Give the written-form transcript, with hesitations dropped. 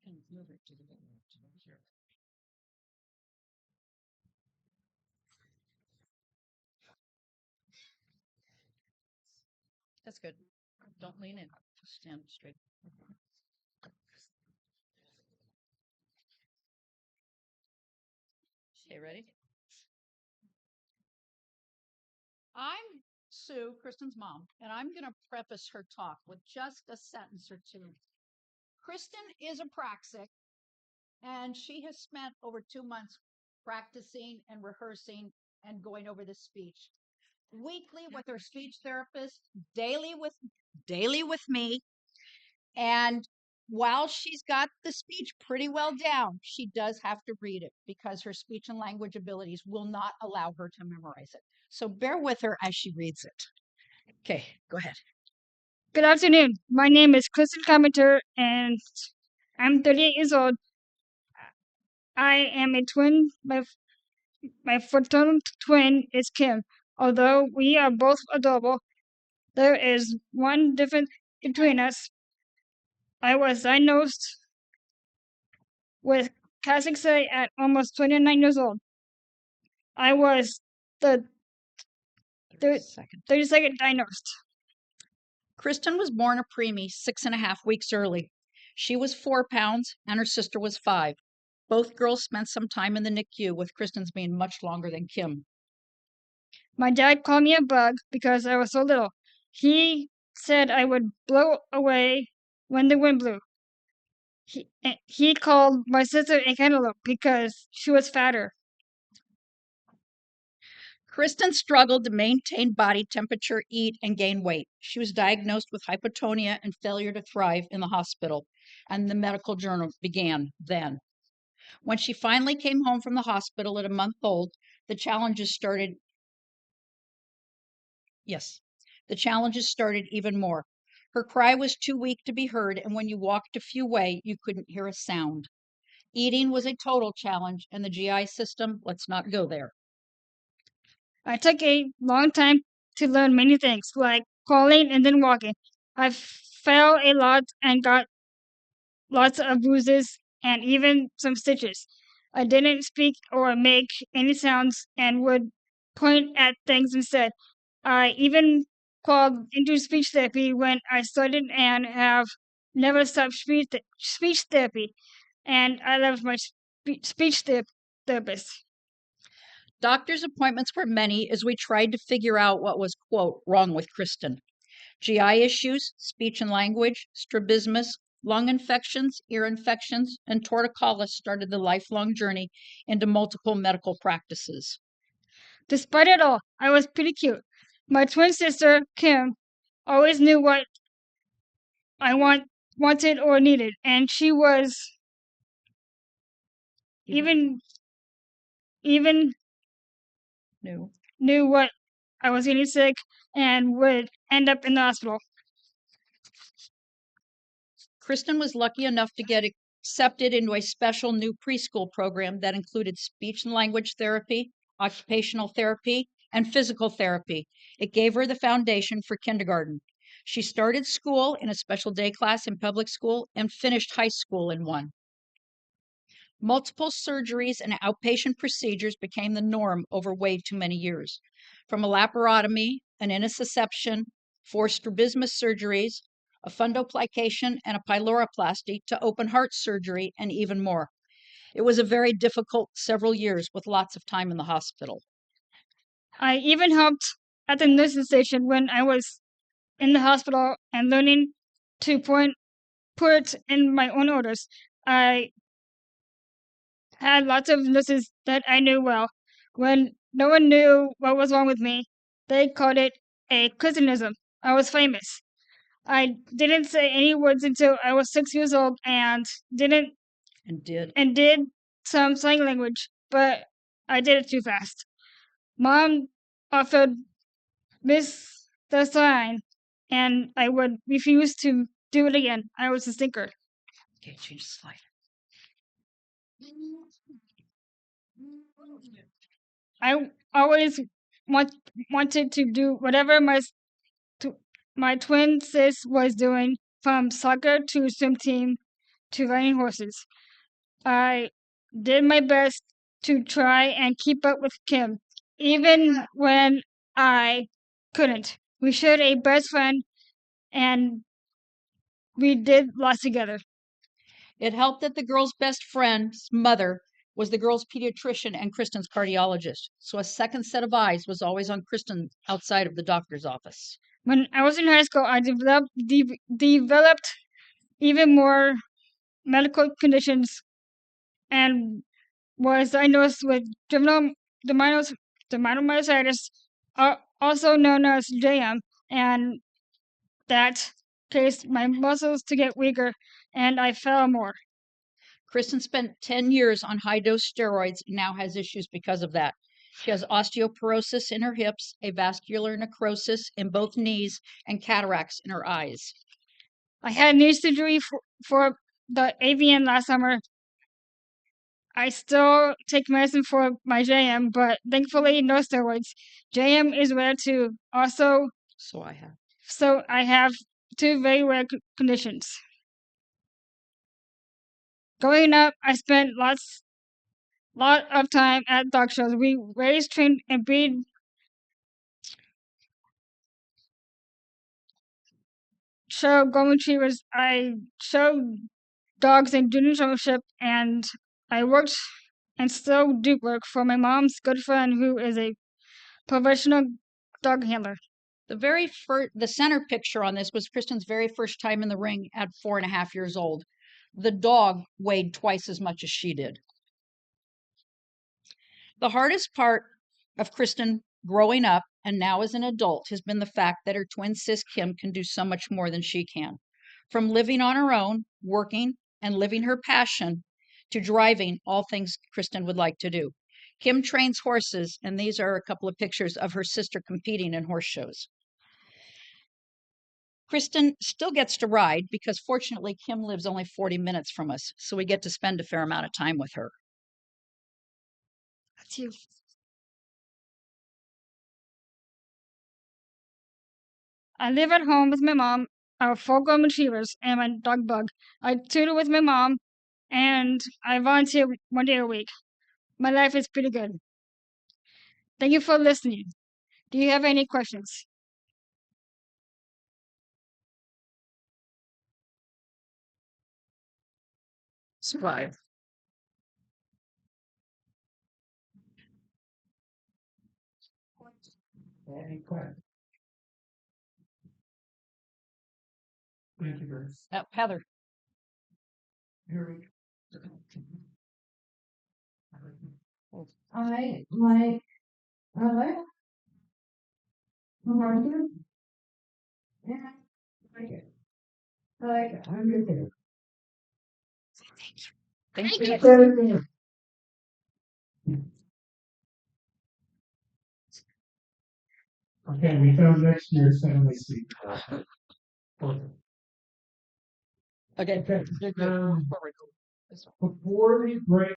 Move it to the here. That's good. Don't lean in. Just stand straight. Okay, ready? I'm Sue, Kristen's mom, and I'm going to preface her talk with just a sentence or two. Kristen is a praxic, and she has spent over 2 months practicing and rehearsing and going over the speech weekly with her speech therapist, daily with me. And while she's got the speech pretty well down, she does have to read it because her speech and language abilities will not allow her to memorize it. So bear with her as she reads it. Okay, go ahead. Good afternoon. My name is Kristen Carpenter, and I'm 38 years old. I am a twin. My fraternal twin is Kim. Although we are both adorable, there is one difference between us. I was diagnosed with cachexia at almost 29 years old. I was the 32nd diagnosed. Kristen was born a preemie 6.5 weeks early. She was 4 pounds and her sister was 5. Both girls spent some time in the NICU, with Kristen's being much longer than Kim. My dad called me a bug because I was so little. He said I would blow away when the wind blew. He called my sister a cantaloupe because she was fatter. Kristen struggled to maintain body temperature, eat, and gain weight. She was diagnosed with hypotonia and failure to thrive in the hospital, and the medical journal began then. When she finally came home from the hospital at a month old, the challenges started. Yes, the challenges started even more. Her cry was too weak to be heard, and when you walked a few way, you couldn't hear a sound. Eating was a total challenge, and the GI system, let's not go there. I took a long time to learn many things, like crawling and then walking. I fell a lot and got lots of bruises and even some stitches. I didn't speak or make any sounds and would point at things instead. I even called into speech therapy when I started and have never stopped speech therapy. And I love my speech therapist. Doctor's appointments were many as we tried to figure out what was, quote, wrong with Kristen. GI issues, speech and language, strabismus, lung infections, ear infections, and torticollis started the lifelong journey into multiple medical practices. Despite it all, I was pretty cute. My twin sister, Kim, always knew what I wanted or needed, and she was even knew what I was getting sick and would end up in the hospital. Kristen was lucky enough to get accepted into a special new preschool program that included speech and language therapy, occupational therapy, and physical therapy. It gave her the foundation for kindergarten. She started school in a special day class in public school and finished high school in one. Multiple surgeries and outpatient procedures became the norm over way too many years. From a laparotomy, an intussusception, 4 strabismus surgeries, a fundoplication, and a pyloroplasty to open heart surgery, and even more. It was a very difficult several years with lots of time in the hospital. I even helped at the nursing station when I was in the hospital and learning to put in my own orders. I had lots of nurses that I knew well. When no one knew what was wrong with me, they called it a Kristenism. I was famous. I didn't say any words until I was 6 years old and did some sign language, but I did it too fast. Mom offered Miss the sign, and I would refuse to do it again. I was a stinker. Okay, change the slide. I always wanted to do whatever my twin sis was doing, from soccer to swim team to riding horses. I did my best to try and keep up with Kim, even when I couldn't. We shared a best friend and we did lots together. It helped that the girl's best friend's mother was the girl's pediatrician and Kristen's cardiologist. So a second set of eyes was always on Kristen outside of the doctor's office. When I was in high school, I developed even more medical conditions and was diagnosed with dermatomyositis, also known as JM, and that caused my muscles to get weaker and I fell more. Kristen spent 10 years on high dose steroids and now has issues because of that. She has osteoporosis in her hips, a vascular necrosis in both knees, and cataracts in her eyes. I had knee surgery for the AVN last summer. I still take medicine for my JM, but thankfully no steroids. JM is rare too. Also, So I have 2 very rare conditions. Growing up, I spent lot of time at dog shows. We raised, trained, and breed show golden retrievers. I showed dogs in junior showmanship, and I worked and still do work for my mom's good friend who is a professional dog handler. The center picture on this was Kristen's very first time in the ring at 4.5 years old. The dog weighed twice as much as she did. The hardest part of Kristen growing up and now as an adult has been the fact that her twin sis Kim can do so much more than she can. From living on her own, working, and living her passion, to driving, all things Kristen would like to do. Kim trains horses, and these are a couple of pictures of her sister competing in horse shows. Kristen still gets to ride because fortunately Kim lives only 40 minutes from us, so we get to spend a fair amount of time with her. That's you. I live at home with my mom, our 4 golden retrievers, and my dog Bug. I tutor with my mom, and I volunteer 1 day a week. My life is pretty good. Thank you for listening. Do you have any questions? Survive. Any questions? Thank you, Bruce. Heather. Here we go. I like Martha. Yeah, I like it. I like it. I'm good there. Thank you. you. Okay, we found next year's family seat. Okay. Okay. Before we break.